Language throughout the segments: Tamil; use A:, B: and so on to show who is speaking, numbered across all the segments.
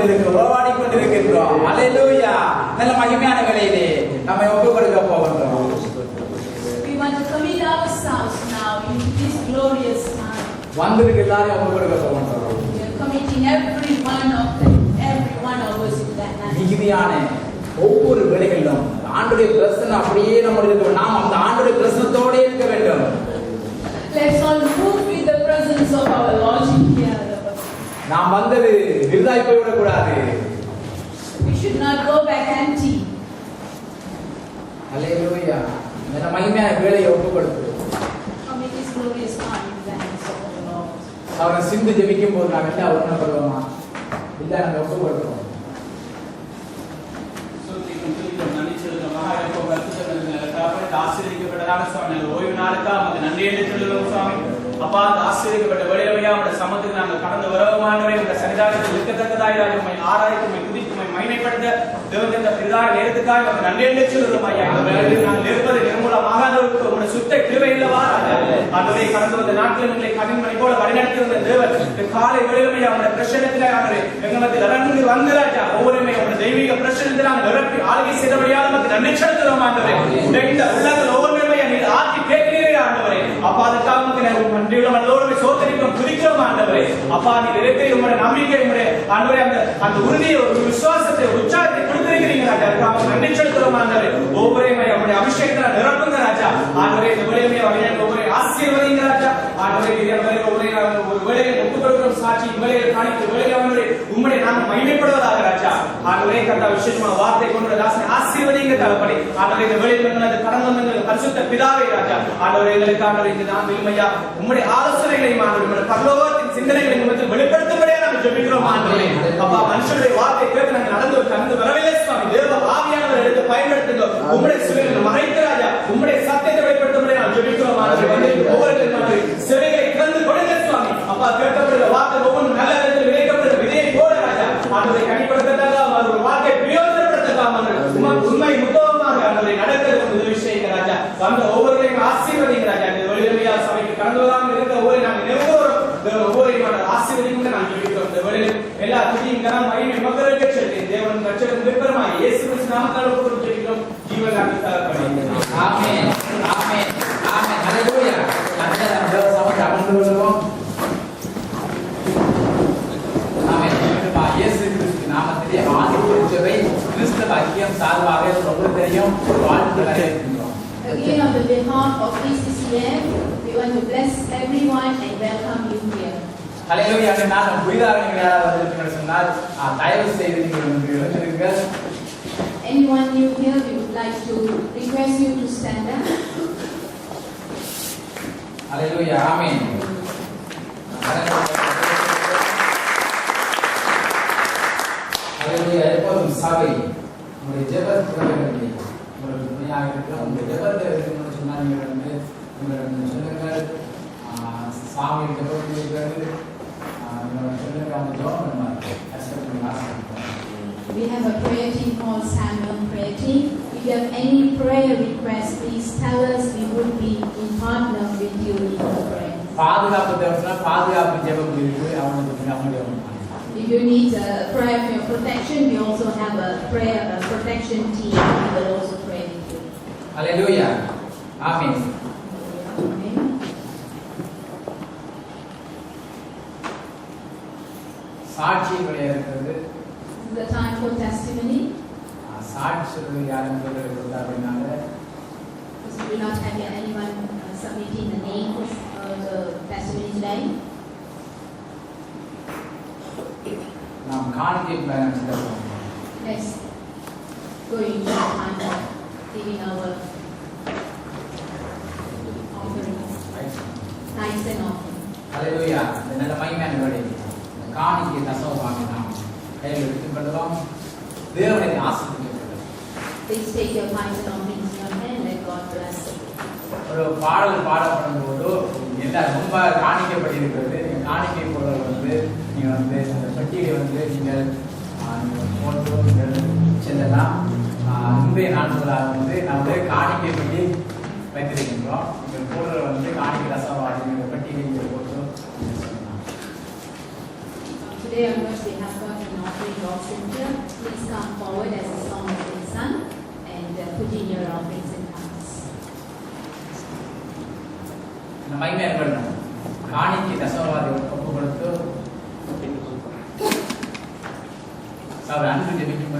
A: கொண்டிருக்கிறோம், உறவாடி கொண்டிருக்கின்றோம். அல்லேலூயா. நல்ல மகிமையான வேளையிலே நம்மை ஒப்புக் கொடுக்க போகின்றோம்.
B: We want to commit ourselves now into this glorious time.
A: வந்திருக்க எல்லாரையும் ஒப்புக் கொடுக்க போகின்றோம்.
B: We are committing every one of us into that night.
A: மிகுதியான ஒவ்வொரு வேளைகளிலும் ஆண்டுடைய பிரசன்னம் அப்படியே நம்முடைய இருக்க, நாம் அந்த ஆண்டுடைய பிரசன்னத்தோடு இருக்க வேண்டும்.
B: Let's all move with the presence of our Lord here.
A: நாம் வந்தது விருதாய் போய்விடக் கூடாது.
B: We should not go back empty.
A: அல்லேலூயா. இந்த மகிமையான வேளையை ஒப்புக் கொடுத்து
B: Commit this glorious time into the hands of the Lord.
A: அவரை சிந்து ஜெபிக்கும் போது நாம் எல்லாம் உணர்வுமா இல்லை, நம்ம ஒப்புக் கொடுக்கிறோம்.
C: ஆசீர்வதிக்கப்பட்டதான சுவாமி, ஓய்வு நாளுக்காக நமக்கு நன்றி என்று சொல்லுவோம் சுவாமி. அப்பா, அந்த ஆசீர்வதிக்கப்பட்ட வேளையிலேயே உங்களுடைய சமூகத்துக்கு நாங்கள் கடந்து வரவுமானவரே, உங்களுடைய சன்னிதானத்தில் இருக்கத்தக்கதாய் உம்மை ஆராய்த்து, உம்மை துதித்து, உம்மை மகிமைப்படுத்த தேவன் இந்த பிதான நேரத்துக்காக நமக்கு நன்றி என்று சொல்லுவோம் ஐயா. இந்த வேளையில் நாங்கள் இருப்பது நிர்மூலமாகாதவருக்கு உங்களுடைய சுத்த கிருபை இல்லவா ஆண்டவரே, கடந்து வந்த நாட்களில் உங்களை கண்மணி போல வழிநடத்தி வந்த தேவன் இந்த காலை வேளையிலே அவருடைய பிரச்சனத்திலே ஆண்டவரே எங்கள் மத்தியில் இறங்கி வந்து ராஜா ஒவ்வொருமே அவருடைய தெய்வீக பிரச்சனத்தில் நாங்கள் நிரப்பி ஆளுகை செய்தபடியாக நமக்கு நன்றி செலுத்துகிறோம் ஆண்டவரே. இந்த உள்ளங்கள் ஒவ்வொருமே நீர் ஆட்சி கேட்கிறீரே ஆண்டவரே. அப்பா, அதுக்காக நமக்கு நன்றியுள்ள மனதோடு சோதரிக்கும் துதிக்கிறோம் ஆண்டவரே. அப்பா, நீர் இருக்கிற உங்களுடைய நம்பிக்கை, உங்களுடைய ஆண்டவரே அந்த உறுதியை, ஒரு விசுவாசத்தை, உற்சாகத்தை கொடுத்திருக்கிறீங்க ராஜா. அதுக்காக நன்றி செலுத்துகிறோம் ஆண்டவரே. ஒவ்வொருமே அவருடைய அபிஷேகத்தை நிரப்புங்க ராஜா. ஆண்டவரே, இந்த வேளையிலே ஒவ்வொரு ஆசீர்வதிங்க ராஜா. ஆண்டவரே, ஒரு வேளையை ஒப்புக் கொடுக்கிறோம் சாட்சி வேளையை காணிக்க வேளையை உம்முடைய நாமம் மகிமைப்படுவதாக ராஜா. ஆண்டவரே, கர்த்தா விசேஷமான வார்த்தை கொண்டு தாசனை ஆசீர்வதிங்க தகப்பனே. ஆண்டவரே, இந்த வேளையில் கடந்து வந்த பரிசுத்த பிதாவே ராஜா. ஆண்டவரே, எங்களுக்கு ஆண்டவரே இந்த நாம இமையா உம்முடைய ஆலோசனைகளையும் ஆண்டவரே உம்முடைய பரலோகத்தின் சிந்தனைகளை உம்முடைய வெளிப்படுத்தும்படியாக நாங்கள் ஜெபிக்கிறோம் ஆண்டவரே. அப்பா, மனுஷனுடைய வார்த்தை கேட்டு நாங்கள் கடந்து வரவில்லை சுவாமி. தேவ ஆவியானவர் எடுத்து பயன்படுத்துங்க. உம்முடைய சிலைகளை மறைத்து ராஜா உம்முடைய சத்தியத்தை வெளிப்படுத்தும்படியாக நாங்கள் ஜெபிக்கிறோம் ஆண்டவரே. ஒவ்வொரு சிலைகளை திறந்து கொடுங்க சுவாமி. அப்பா, கேட்கப்படுகிற வார்த்தை ஒவ்வொன்றும் நல்ல இடத்தில் விதைக்கப்படுகிற விதையை போல ராஜா. ஆண்டவரை கனிப்படுத்ததாக ஒரு வார்த்தை பிரயோஜனப்படுத்ததாக உண்மை முத்தமாக ஆண்டவரை நடக்கிறது உதவி செய்யுங்க ராஜா. வந்த ஒவ்வொருவரையும் ஆசீர்வதிங்க ராஜா. இந்த வெளியிலேயா சபைக்கு கடந்து வராமல் இருக்க ஒவ்வொரு நாங்கள் ஒவ்வொரு ஆசீர்வதிங்க நாங்கள் ஜெபிக்கிறோம். இந்த வெளியில் எல்லா துதியும் கனம் மகிமை மக்களுக்கு செலுத்தி தேவன் ரட்சகன் விருப்பமாய் இயேசு கிறிஸ்து நாமத்தால் ஒப்புக் ஜெபிக்கிறோம். ஜீவனாக தரப்படுகிறது.
A: ஆமென், ஆமென், ஆமென். ஹல்லேலூயா. நம்ம தேவ சமூகத்தை அமர்ந்து கொள்வோம். ஆமென். இயேசு கிறிஸ்து நாமத்திலே ஆதிபூர்வ சபை கிறிஸ்தவ ஐக்கியம் சார்பாக ரொம்ப தெரியும் வாழ்த்துக்களை தெரிவிக்கிறோம்.
B: Again, on the behalf of PCCM, we want to bless everyone and welcome you here.
A: ஹல்லேலூயா. நான் புதிதாக யாராவது சொன்னால் தயவு செய்து நீங்கள் எழுந்திருங்கள்.
B: Anyone new here, we would like to request you to stand up.
A: ஹல்லேலூயா. ஆமென். ஹல்லேலூயா. எப்போதும் சபை உங்களுடைய ஜெபத்திற்கு உங்களுக்கு துணையாக இருக்கிற உங்களுடைய ஜெபத்தை சொன்னால் நீங்கள் உங்களிடம் சொல்லுங்கள். சாமி ஜெபத்திற்கு சொல்லுங்கள். அவங்க ஜெபம் பண்ணுவாங்க.
B: We have a prayer team called Samuel Prayer Team. If you have any prayer requests, please tell us. We would be in partner with you in the prayer.
A: பாதுகாப்பு தேவைன்னா பாதுகாப்பு ஜெபம் இருக்கு. அவங்களுடைய
B: if you need a prayer for your protection, we also have a protection team who will also pray with you.
A: Hallelujah. Amen. சாட்சிகள் இருக்கிறது.
B: This is the time for testimony.
A: சாட்சிகள் யாரும் சொல்றது அப்படினால
B: Because we do not have anyone submitting the name for the testimony today.
A: நாம் காணிக்கை பிளான் செய்யலாம்.
B: Let's go into the time of giving our offering. Thanks and offering.
A: Hallelujah. நல்ல மகிமையான வேலை. காணிக்கை தசமமாக நாம் கையில் எடுத்துக்கொள்ளலாம். தேவனை ஆசீர்வதிக்கட்டும்.
B: Please take your tithes and offerings in your hand. Let God bless you.
A: ஒரு பாடல் பாடப்படும் போது எல்லா ரொம்ப காணிக்கப்பட்டிருக்கிறது. காணிக்கை பொருள் நீங்கள் அந்த பட்டியலை நீங்கள் போட்டு செல்லலாம். இன்றைய நாட்களாக நம்முடைய காணிக்கை பட்டி வைத்திருக்கின்றோம். நீங்கள் பொருள் காணிக்கை ரசவாதி பட்டியலை போட்டு
B: Today, of course, we have got an offering of scripture, please come forward as the song has been sung and put in your offerings and tithes.
A: இந்த மகிமை இருக்கணும். காணிக்கை தசமபாகத்தை ஒப்பு கொடுத்து அவர் அன்பு ஜெபிக்கும்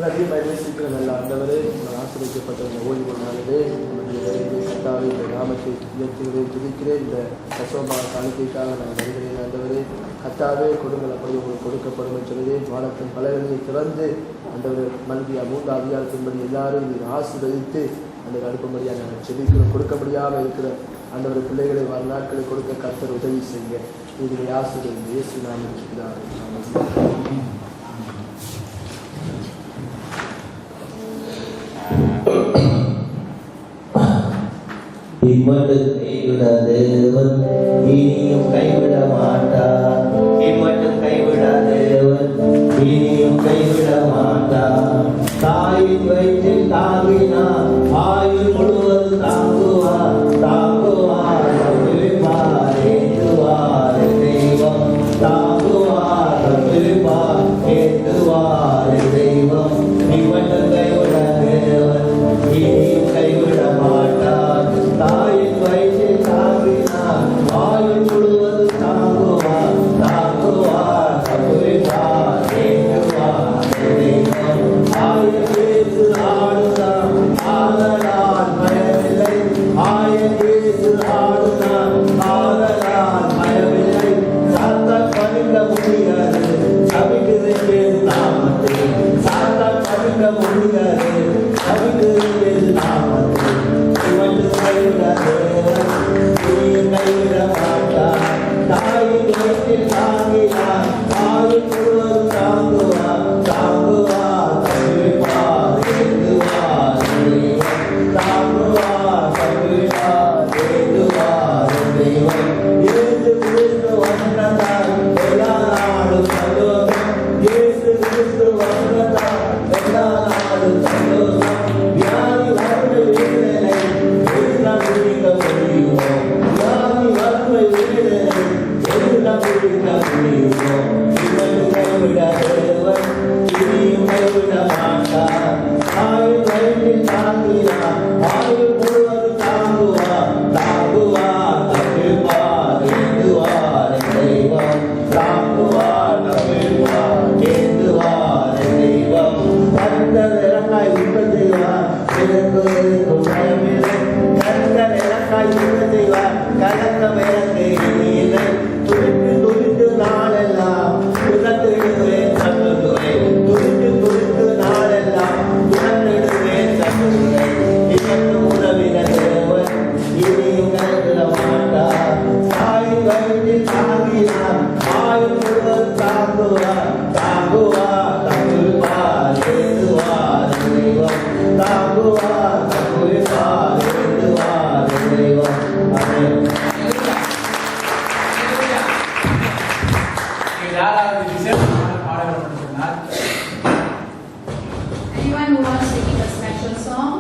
D: அதிக பயணிக்கிற நல்ல ஆண்டவரே, உங்கள் ஆசிரியப்பட்ட இந்த ஓய்வு நாளிலே உங்களுடைய வேலையை கட்டாவே இந்த நாமத்தை உயர்த்துகிறேன், துதிக்கிறேன். இந்த தசோபா காணிக்கைக்காக நான் வருகிறேன் ஆண்டவரே. கட்டாவே கொடுங்கள், அப்படி உங்களுக்கு கொடுக்கப்படும் சொல்லவே வானத்தின் பலவெளியை திறந்து ஆண்டவர் மல்கியா 3 அதிகாரத்தின்படி எல்லாரும் இதை ஆசீர்வதித்து அந்த அனுப்பும்படியாக நாங்கள் செபிக்கிறோம். கொடுக்க முடியாமல் இருக்கிற ஆண்டவர் பிள்ளைகளை வாழ்நாட்களை கொடுக்க கர்த்தர் உதவி செய்ய இதை ஆசீர்வதித்து இயேசு நாமத்தில் இருக்கிறார்.
E: இம்மட்டும் கைவிட தேவன் இனியும் கைவிட மாட்டார். இம்மட்டும் கைவிட தேவன் இனியும் கைவிட மாட்டார். தாயின் வயிற்றில் தாங்கினார், ஆயுள் முழுவதும் தாங்குவார். தாங்குவார், விழிப்பார், ஏற்றுவார் தெய்வம். தாங்குவார், விழிப்பார், ஏற்றுவார் தெய்வம். இம்மட்டும் கைவிட தேவன் இனியும் கைவிட மாட்டார். தாயின் வயிற்றில் தாங்கினார், ஆயுள் முழுவதும் தாங்குவார். தாங்குவார், விழிப்பார், ஏற்றுவார் தெய்வம். ஆயுள் இயேசு ஆடுனார், ஆதலால் பயமில்லை. ஆயுள் இயேசு ஆடுனார், ஆதலால் பயமில்லை. சாத்தான் பணிந்த முடியாது, சபிக்குது நாமத்தில். சாத்தான் பணிந்த முடியாது, சபிக்குது நாமத்தில். இவன் கைவிட தேவன் இனியும் கைவிட மாட்டார். தாயின் வயிற்றில் தாங்கினார், ஆயுள் முழுவதும் தாங்குவார். தாங்குவார், தவிப்பார், ஏற்றுவார் தெய்வம். தாங்குவார், தவிப்பார், ஏற்றுவார் தெய்வம். இயேசு கிறிஸ்து வந்ததால் எல்லா நாடும் சந்தோஷம். இயேசு கிறிஸ்து வந்ததால் எல்லா நாடும் சந்தோஷம். வியாதி வறுமை விடுதலை எல்லாம் முடிக்க முடியுமோ? வியாதி வறுமை விடுதலை எல்லாம் முடிக்க முடியுமோ? இவன் கைவிட தேவன் இனியும் கைவிட மாட்டார். ஆயுள் வயிற்றில் தாங்கினார், ஆயுள் முழுவதும் தாங்குவார். தாங்குவார், தப்பிப்பார், ஏந்துவார் தெய்வம். தாங்குவார், தப்பிப்பார், ஏந்துவார் தெய்வம். கர்த்தர் எனக்காய் யுத்தம் செய்வார், எனக்கு பயமில்லை. கர்த்தர் எனக்காய் யுத்தம் செய்வார், கலக்கம் எனக்கு இனியில்லை. துடித்து துடித்து நாளெல்லாம் துணத்திடுவேன் சத்துருவை. துடித்து துடித்து நாளெல்லாம் துணத்திடுவேன் சத்துருவை. இதற்கு உதவின தேவன் இனியும் கைவிட மாட்டார். தாயின் வயிற்றில் தாங்கினார், ஆயுள் முழுவதும் தாங்குவார். தாங்குவார், தப்பிப்பார், ஏற்றுவார் தெய்வம். தாங்குவார், தப்பிப்பார், ஏற்றுவார் தெய்வம். ஆமென்.
A: யாராவது விசேஷமான பாடல்கள் சொன்னால்
B: Anyone who wants to give a special song,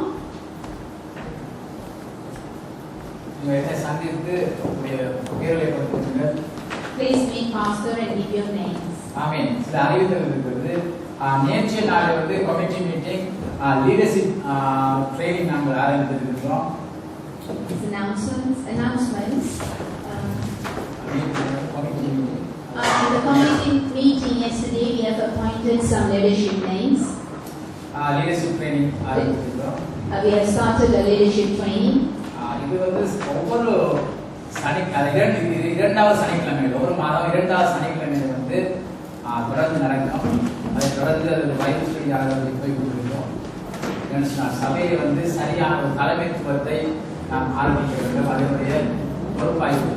A: நீங்கள் என்ன சந்தித்து உங்களுடைய பேர்களை கொடுத்துருங்கள்.
B: please meet pastor and give your names.
A: ஆமென். சில அறிவித்தல் இருக்கிறது. நேற்றைய நாள் வந்து கமிட்டி மீட்டிங் லீடர்ஷிப் ட்ரைனிங் நாங்கள் ஆரம்பித்திருக்கிறோம்.
B: These announcements. In the committee meeting yesterday, we have appointed some leadership names.
A: Leadership training ஆரம்பித்திருக்கிறோம்.
B: We have started a leadership training.
A: இது வந்து ஒவ்வொரு இரண்டாவது சனிக்கிழமையில் ஒரு மாதம் 2வது சனிக்கிழமையில் வந்து தொடர்ந்து நடக்கும். அதை தொடர்ந்து அது பைபிள் ஸ்டடியாக போய் கொண்டிருக்கிறோம். சபையை வந்து சரியான ஒரு தலைமைத்துவத்தை நாம் ஆரம்பிக்க வேண்டும். அதனுடைய பொறுப்பாய்வு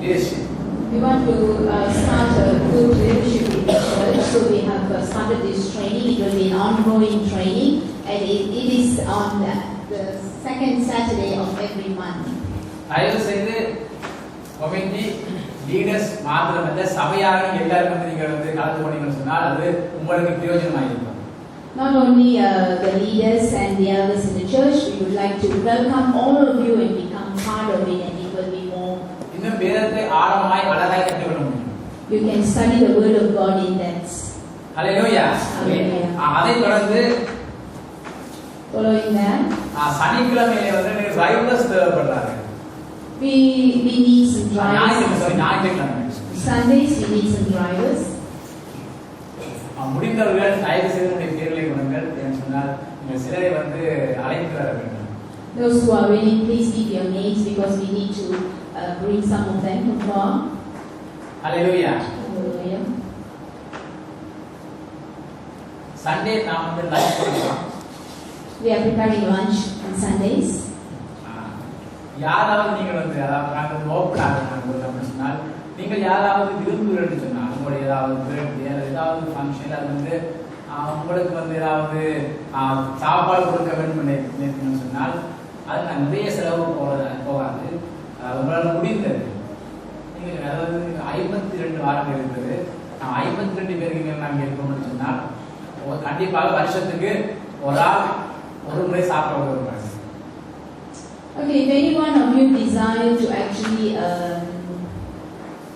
A: leadership.
B: We want to start a good leadership in the church, so we have started this training. It will be an ongoing training, and it is on the second Saturday of every month.
A: தயவு செய்து கமிட்டி லீடர்ஸ் மாத்திரமல்ல சபையாக எல்லாரும் வந்து நீங்கள் வந்து கலந்து கொண்டீங்கன்னு சொன்னால் அது உங்களுக்கு பிரயோஜனமாக இருக்கும்.
B: Not only the leaders and the elders in the church, we would like to welcome all of you and become part of it, and it will be more.
A: இன்னும் வேதத்தை ஆழமாய் அழகாய் கற்றுக்கொள்ள முடியும்.
B: You can study the Word of God in depth.
A: ஹalleluya. அதை தொடர்ந்து
B: Following that,
A: சனிக்கிழமையில வந்து drivers தேவைப்படுறாங்க.
B: we need some drivers.
A: ஞாயிற்றுக்கிழமை
B: Sundays we need some drivers.
A: முடிந்தவர்கள் தயவு செய்து உடைய பேர்களை கொடுங்கள் என்று சொன்னால் நீங்கள் சிலரை வந்து அழைத்து வர வேண்டும்.
B: Those who are willing, please give your names because we need to bring some of them from far.
A: Hallelujah.
B: Hallelujah.
A: Sunday நாம் வந்து லஞ்ச் பண்ணுறோம்.
B: We are preparing lunch on Sundays.
A: யாராவது நீங்கள் வந்து அதாவது நாங்கள் ஓப்பனாக அப்படின்னு சொன்னால் நீங்கள் யாராவது விரும்புகிறேன்னு சொன்னால் உங்களுடைய ஏதாவது பர்த்டே அல்லது ஏதாவது ஃபங்க்ஷன் அது வந்து உங்களுக்கு வந்து ஏதாவது சாப்பாடு கொடுக்க வேண்டும் நினைக்கணும்னு சொன்னால் அது நான் நிறைய செலவு போகாது. உங்களால் முடிந்தது நீங்கள் அதாவது 52 வாரங்கள் இருக்குது. 52 பேருக்கு மேல் நாங்கள் இருக்கணும்னு சொன்னால் கண்டிப்பாக வருஷத்துக்கு ஒரு ஆள் ஒரு முறை சாப்பிட வருவாங்க.
B: Okay, if any one of you desire to actually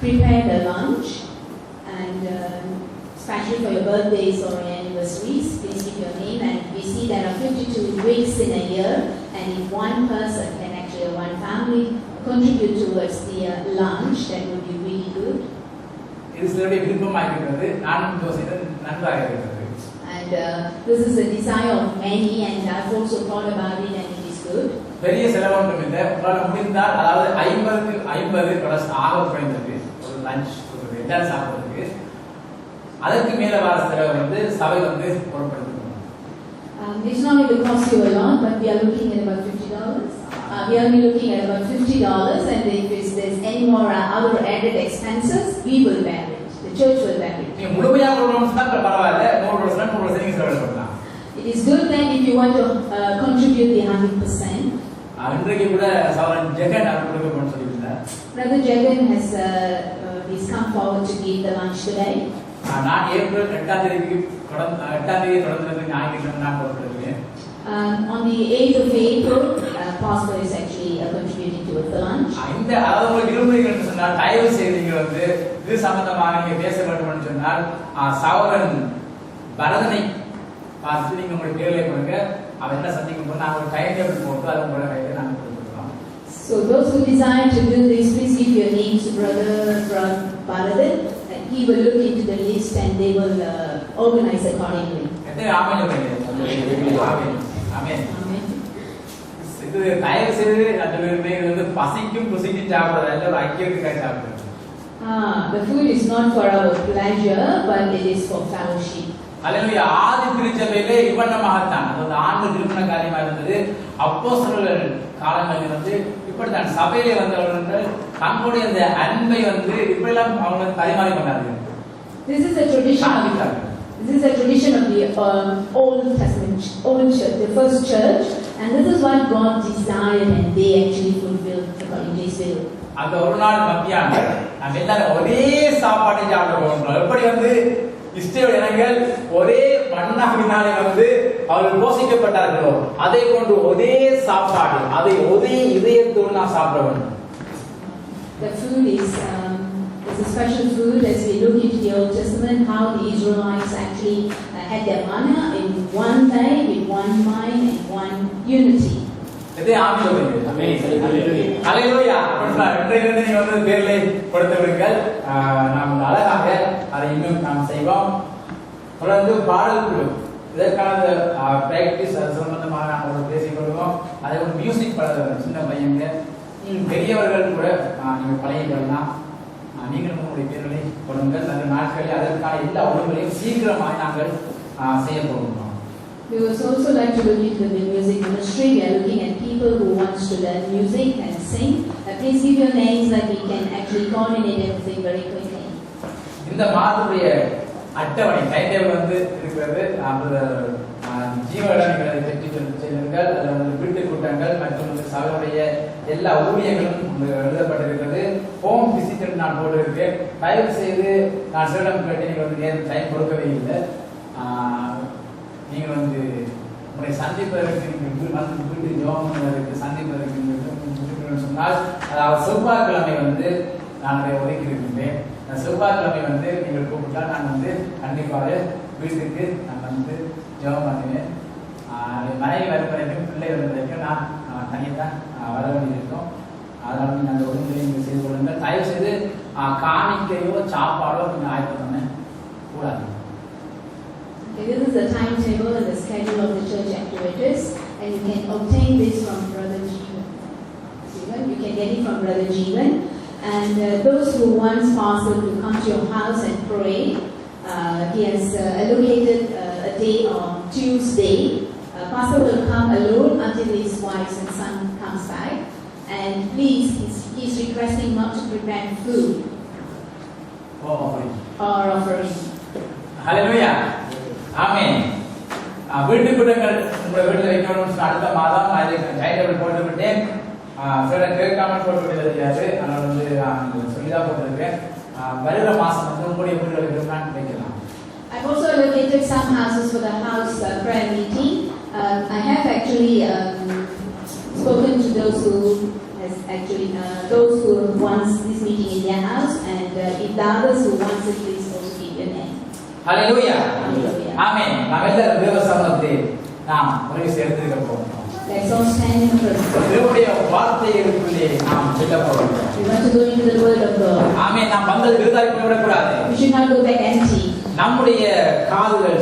B: prepare the lunch and especially for your birthdays or anniversaries, please give your name. And we see there are 52 weeks in a year, and if one person can actually, one family contribute towards the lunch, that would be really good.
A: இது சிலருடைய விருப்பமாக இருக்கிறது. நானும் யோசித்து நன்றாக இருக்கிறது.
B: And this is a desire of many, and I've also thought about it, and it is good.
A: பெரிய செலவொன்றும் இல்லை. உங்களால் முடிந்தால் அதாவது 50 டாலர்ஸ் ஆக குறைந்தது ஒரு லஞ்ச் எல்லாரும் சாப்பிட்றதுக்கு. அதற்கு மேலே வர செலவு வந்து சபை வந்து பொருட்படுத்தணும்.
B: It's not going to cost you a lot, but we are looking at about $50. We are looking at about $50, and if there's any more other added expenses, we will bear it. The church will bear it.
A: நீங்க முழுமையாக கொடுக்கணும்னு சொன்னா பரவாயில்லை. 100% நீங்க செலவு பண்ணலாம்.
B: It is good that if you want to contribute the 100%.
A: இன்றைக்கு கூட சவரன் ஜெகன் அவர் கொடுக்கணும்னு சொல்லியிருந்தார்.
B: Brother Jagan has he's come forward to give the lunch today.
A: நான் ஏப்ரல் 8ஆம் தேதி தொடர்ந்து ஞாயிற்றுக்கிழமை நான் கொடுத்துருக்கேன்.
B: On the 8th of April, Pastor is actually contributing towards the lunch.
A: இந்த அதாவது உங்களுக்கு விரும்புகிறீங்கன்னு சொன்னால் தயவு செய்து நீங்க வந்து இது சம்பந்தமாக நீங்க பேச வேண்டும்னு சொன்னால் சவரன் பரதனை பார்த்து நீங்க உங்களுடைய பேர்களை கொடுங்க. அவர் என்ன சந்திக்கும் போது நாங்கள் ஒரு டைம் டேபிள் போட்டு அதை உங்களோட கையில் நாங்கள் கொடுத்துருக்கோம்.
B: So those who desire to do this, please give your names to Brother Baradan, and he will look into the list and they will organize accordingly.
A: Amen.
B: Amen.
A: இது தயவு செய்து அந்த வந்து பசிக்கும் புசிக்கும் சாப்பிடுறது அல்ல, ஒரு ஐக்கியத்துக்காக சாப்பிடுறது.
B: The food is not for our pleasure, but it is for fellowship.
A: அல்லேலூயா. ஆதி திருச்சபையிலே இவ்வண்ணமாகத்தான் அதாவது ஆண்டு திருமண காரியமாக இருந்தது. அப்போஸ்தலர்கள் காலங்களில் வந்து இப்படித்தான் சபையிலே வந்தவர்கள் தங்களுடைய அந்த அன்பை வந்து இப்படிலாம் அவங்க பரிமாறி கொண்டார்கள்.
B: This is a tradition of the Old Testament, Old Church, the first church, and this is what God desired, and they actually fulfilled according to His will.
A: அந்த ஒரு நாள் மத்தியானம் நம்ம எல்லாரும் ஒரே சாப்பாட்டை சாப்பிட போகிறோம். எப்படி வந்து இஸ்ரவேல் ஜனங்கள் ஒரே மன்னாவினாலே வந்து அவர்கள் போஷிக்கப்பட்டார்களோ அதை கொண்டு ஒரே சாப்பாடு அதை ஒரே இதயத்தோடு நான் சாப்பிட வேண்டும்.
B: The food is a special food as we look into the Old Testament, how the Israelites actually had their manna in one day with one mind and one unity.
A: இதே ஆமென். ஹalleluya. இன்றைக்கு நீங்க வந்து பேர்களை கொடுத்து விடுங்கள். நாம் அழகாக அதை இன்னும் நாம் செய்வோம். தொடர்ந்து பாடல் குழு இதற்கான பிராக்டிஸ் அது சம்பந்தமாக நாம் பேசிக் கொள்வோம். அதே ஒரு மியூசிக் சின்ன பையங்க பெரியவர்கள் கூட நீங்க பழகிக்கலாம். நீங்கள் உங்களுடைய பேர்களை கொடுங்கள். அந்த நாட்களில் அதற்கான எல்லா ஒழுங்குகளையும் சீக்கிரமாக நாங்கள் செய்ய போகிறோம்.
B: We would also like to look into the music ministry. We are looking at people who wants to learn music and sing. Please give your names that we can actually coordinate everything very quickly.
A: இந்த மாதத்துடைய அட்டவணை டைம் டேபிள் வந்து இருக்கிறது. ஜீவகடன்களை பற்றி செல்லுங்கள். அதில் வந்து வீட்டு கூட்டங்கள் மற்றும் சபையுடைய எல்லா ஊழியங்களும் எழுதப்பட்டிருக்கிறது. ஹோம் விசிட் நான் போட்டிருக்கேன். தயவு செய்து நான் சிறிடம் கேட்டு நீங்கள் வந்து நேரம் டைம் கொடுக்கவே இல்லை. நீங்கள் வந்து உங்களை சந்திப்பதற்கு நீங்கள் வந்து வீட்டு ஜோம் பண்ணுவதற்கு சந்திப்பதற்கு சொன்னால் அதாவது செவ்வாய்க்கிழமை வந்து நான் ஒதுக்கி இருக்கின்றேன். செவ்வாய்க்கிழமை வந்து நீங்கள் கூப்பிட்டா நான் வந்து கண்டிப்பாக வீட்டுக்கு நான் வந்து ஜெபம் பண்ணுவேன். மனைவி வரும் வரைக்கும் பிள்ளை வரும் வரைக்கும் நான் தனியாக வர வேண்டியிருக்கோம். அதனால நீங்கள் அந்த ஒழுங்குகளை நீங்கள் செய்து கொள்ளுங்கள். தயவு செய்து காணிக்கையோ சாப்பாடோ நீங்கள் ஆயத்தம் பண்ண கூடாது.
B: This is the timetable and the schedule of the church activities, and you can obtain this from Brother Jeevan. You can get it from Brother Jeevan. And those who want Pastor to come to your house and pray, he has allocated a day on Tuesday. Pastor will come alone until his wife and son comes back. And please, he's requesting not to prepare food
A: or
B: offering.
A: Hallelujah. Amen. வீட்டுக்குடங்கள் உங்கள் வீட்டில் வைக்கணும்னு அடுத்த மாதம் அதை டைம் போட்டு விட்டேன். சில கேட்காமல் போட்டு விட்டது. அதனால வந்து சொல்லிதான் போட்டிருக்கேன். வருகிற மாதம் வந்து உங்களுடைய வீடுகளுக்கு நான் வைக்கலாம்.
B: I've also allocated some houses for the house prayer meeting. I have actually spoken to those who wants this meeting in their house, and if the others who wants it, please also give your name.
A: Hallelujah.
B: Hallelujah.
A: Amen. நாம் எல்லாரும் தேவ சமூகத்தில் நாம் ஒரே சேர்ந்திருக்க போகிறோம்.
B: Let's all stand in front.
A: தேவனுடைய வார்த்தைகளுக்குள்ளே நாம் செல்ல போகிறோம்.
B: We want to go into the word of God.
A: ஆமென். நாம் வந்தது விருதாய் போய்விடக்கூடாது.
B: We should not go back empty.
A: நம்முடைய காதுகள்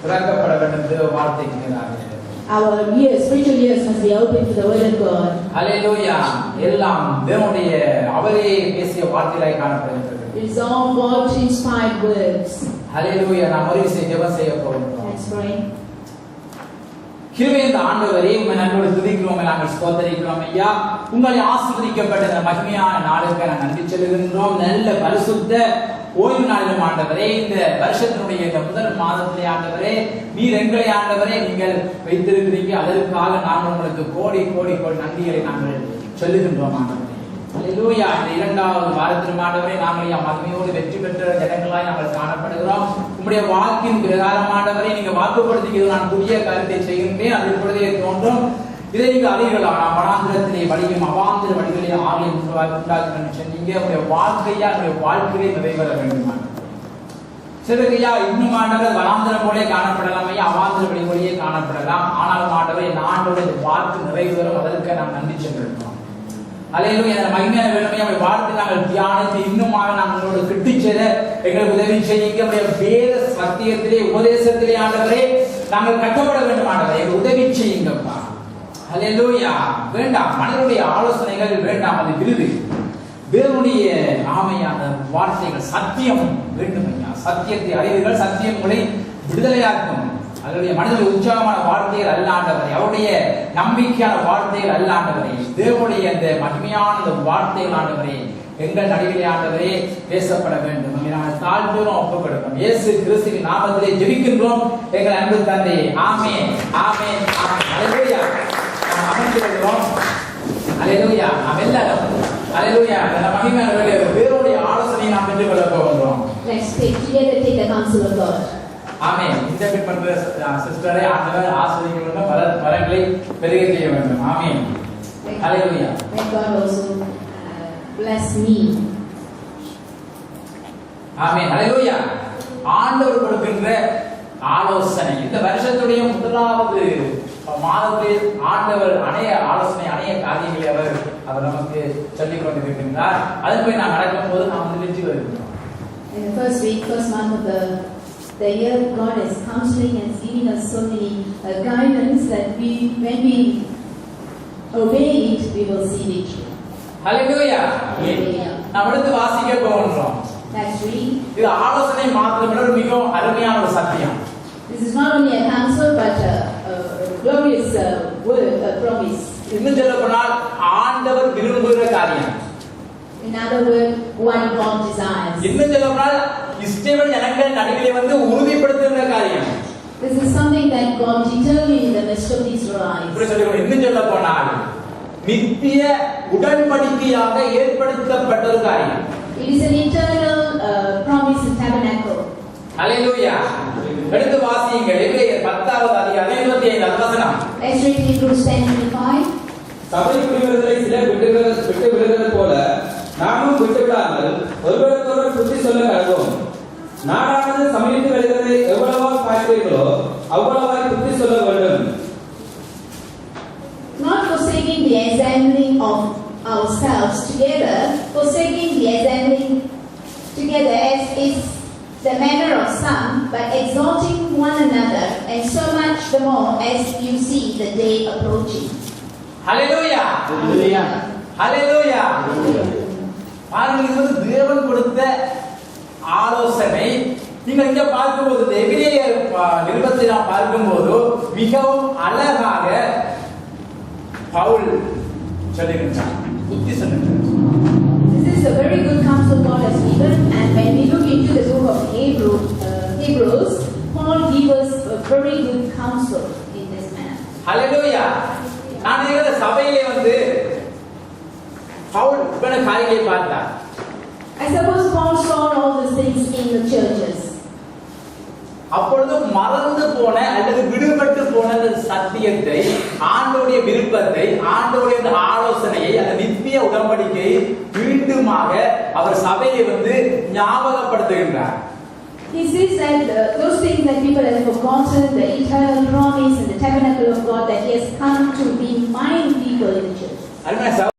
A: திறக்கப்பட வேண்டும் தேவ வார்த்தைக்கு நேராக.
B: Our ears, spiritual ears must be open to the word of God.
A: Hallelujah. எல்லாம் தேவனுடைய அவரே பேசிய வார்த்தைகளாய் காணப்படுகிறது.
B: It is all God inspired words.
A: Hallelujah. நாம் ஒரு விஷயம் ஜெபம் செய்ய போகிறோம்.
B: Let's pray.
A: கிருபையின் ஆண்டவரே, உம்மை நன்றியோடு துதிக்கிறோம், நாங்கள் ஸ்தோத்திரிக்கிறோம் ஐயா. உங்களை ஆசீர்வதிக்கப்பட்ட இந்த மகிமையான நாளுக்கு நான் நன்றி சொல்லுகின்றோம். நல்ல பரிசுத்த ஓய்வு நாளிலும் ஆண்டவரே, இந்த வருஷத்தினுடைய இந்த முதல் மாதத்திலே ஆண்டவரே, நீர் எங்களை ஆண்டவரே நீங்கள் வைத்திருக்கிறீங்க. அதற்காக நாங்கள் உங்களுக்கு கோடி கோடி கோடி நன்றிகளை நாங்கள் சொல்லுகின்றோம் ஆண்டவரே. அல்லேலூயா. இந்த இரண்டாவது வாரத்திலும் ஆண்டவரே, நாங்கள் மகிமையோடு வெற்றி பெற்ற ஜனங்களாய் நாங்கள் காணப்படுகிறோம். உம்முடைய வாக்கின் பிரகாரம் ஆண்டவரே, நீங்க வாக்குப்படுத்தி நான் புதிய காரியத்தை செய்கின்றேன், அது இப்பொழுதே தோன்றும். இதை நீங்கள் அறிவீர்களா? நான் வனாந்திரத்திலே வழியும் அவாந்திர வழிகளிலே ஆலயம் உண்டாகும் என்று சொன்னீங்க. உங்களுடைய வாழ்க்கையா என்னுடைய வாழ்க்கையை நிறைவேற வேண்டும். சிறுகையா இன்னும் ஆண்டவர் வனாந்திரம் போலே காணப்படலாம் ஐயா, அவாந்திர வழி போலே காணப்படலாம். ஆனாலும் ஆண்டவர் என் ஆண்டோட வாழ்க்கை நிறைவேறும். அதற்கு நாம் நன்றி சென்றிருக்கிறோம். அல்லேலூயா. இந்த மகிமையான வேணுமே அவருடைய வாழ்க்கை நாங்கள் தியானித்து இன்னுமாக நாங்களோடு கிட்டிச் சேர எங்களுக்கு உதவி செய்யுங்க. நம்முடைய வேத சத்தியத்திலே உபதேசத்திலே ஆண்டவரே நாங்கள் கட்டப்பட வேண்டும். ஆண்டவரே உதவி செய்யுங்கப்பா. அல்லேலூயா. வேண்டாம் மனிதனுடைய ஆலோசனைகள் வேண்டாம், அது விருது. தேவனுடைய ஆமையான வார்த்தைகள் சத்தியம் வேண்டும் ஐயா. சத்தியத்தை அறிவீர்கள், சத்தியம் உங்களை விடுதலையாக்கும். அதனுடைய மனிதனுடைய உற்சாகமான வார்த்தைகள் அல்லாண்டவரை, அவருடைய நம்பிக்கையான வார்த்தைகள் அல்லாண்டவரை, தேவனுடைய அந்த மகிமையான அந்த வார்த்தைகள் ஆண்டவரே எங்கள் நடுவிலே ஆண்டவரே பேசப்பட வேண்டும். நாங்கள் தாழ்த்தோறும் ஒப்புக் கொடுப்போம். இயேசு கிறிஸ்துவின் நாமத்திலே ஜெபிக்கின்றோம் எங்கள் அன்பு தந்தை. ஆமென், ஆமென், ஆமென். அல்லேலூயா. அமர்ந்து கொள்கிறோம். அல்லேலூயா. நாம் எல்லாரும் அல்லேலூயா. அந்த மகிமையான தேவனுடைய ஆலோசனையை நாம் பெற்றுக்கொள்ள போகின்றோம்.
B: Let's take the counsel of God.
A: Amen. Interpret பண்ற சிஸ்டரை ஆண்டவர் ஆசீர்வதிக்க வேண்டும், வரங்களை பெருக செய்ய வேண்டும். ஆமென். ஹalleluya.
B: May God also bless me.
A: ஆமென். ஹalleluya. ஆண்டவர் கொடுக்கின்ற ஆலோசனை இந்த வருஷத்துடைய முதலாவது மாதத்தில் ஆண்டவர் அநேக ஆலோசனை அநேக காரியங்களை அவர் நமக்கு சொல்லிக் கொண்டிருக்கின்றார். அதன்படி நாம் நடக்கும்போது நாம் வெற்றி வருகிறோம்.
B: In the first month of the year, God is counseling and giving us so many guidance that when we obey it, we will see victory.
A: Hallelujah.
B: Hallelujah.
A: நாம் அடுத்து வாசிக்க போகின்றோம்.
B: Let's read.
A: இது ஆலோசனை மாத்திரமல்ல, ஒரு மிகவும் அருமையான ஒரு சத்தியம்.
B: This is not only a counsel but a glorious word, a promise.
A: இன்னும் சொல்ல போனால் ஆண்டவர் விரும்புகிற காரியம்.
B: In other words, what God desires.
A: இன்னும் சொல்ல போனால் இஸ்ரவேல் ஜனங்கள் நடுவிலே வந்து உறுதிப்படுத்துகிற காரியம்.
B: This is something that God determined in the midst of the Israelites.
A: இப்படி சொல்லுங்க. இன்னும் சொல்ல போனால் நித்திய உடன்படிக்கையாக ஏற்படுத்தப்பட்ட ஒரு காரியம்.
B: It is an eternal promise and tabernacle.
A: Hallelujah. எடுத்து வாசியுங்கள். எபிரேயர் 10வது அதிகாரம் 25வது வசனம்.
B: Let's read Hebrews 10:25.
F: சபை குடிவருதலை சிலர் விட்டு விடுகிறது போல நாமும் விட்டுவிடாமல் ஒருவருக்கொருவர் புத்தி சொல்ல கடவோம். நாடானது சமீபித்து வருகிறதை எவ்வளவா பார்க்கிறீர்களோ அவ்வளவாய் புத்தி சொல்ல வேண்டும்.
B: Not forsaking the assembling of ourselves together, forsaking the assembling together as is the manner of some, but exhorting one another, and so much the more as you see the day approaching.
A: ஹalleluya ஹalleluya. பாருங்கள், இது வந்து தேவன் கொடுத்த ஆலோசனை. நீங்கள் இங்க பார்க்கும்போது எபிரேயர் நிருபத்தை நாம் பார்க்கும்போது மிகவும் அழகாக பவுல் சொல்லுகின்றார், புத்தி சொல்லுகின்றார்.
B: This is a very good counsel God has given, and when we look into the book of Hebrews, Paul gives us a very good counsel in this manner.
A: ஹalleluya. நான் இந்த சபையிலே வந்து பவுல் இப்ப காரியங்களை பார்த்தார்.
B: I suppose Paul saw all these things in the churches.
A: அப்பொழுது மறந்து போன அல்லது விடுபட்டு போன அந்த சத்தியத்தை, ஆண்டவருடைய விருப்பத்தை, ஆண்டவருடைய அந்த ஆலோசனையை, அந்த நித்திய உடன்படிக்கை மீண்டுமாக அவர் சபையை வந்து ஞாபகப்படுத்துகின்றார்.
B: He says that those things that people have forgotten, the eternal promise and the tabernacle of God, that He has come to remind people in the church.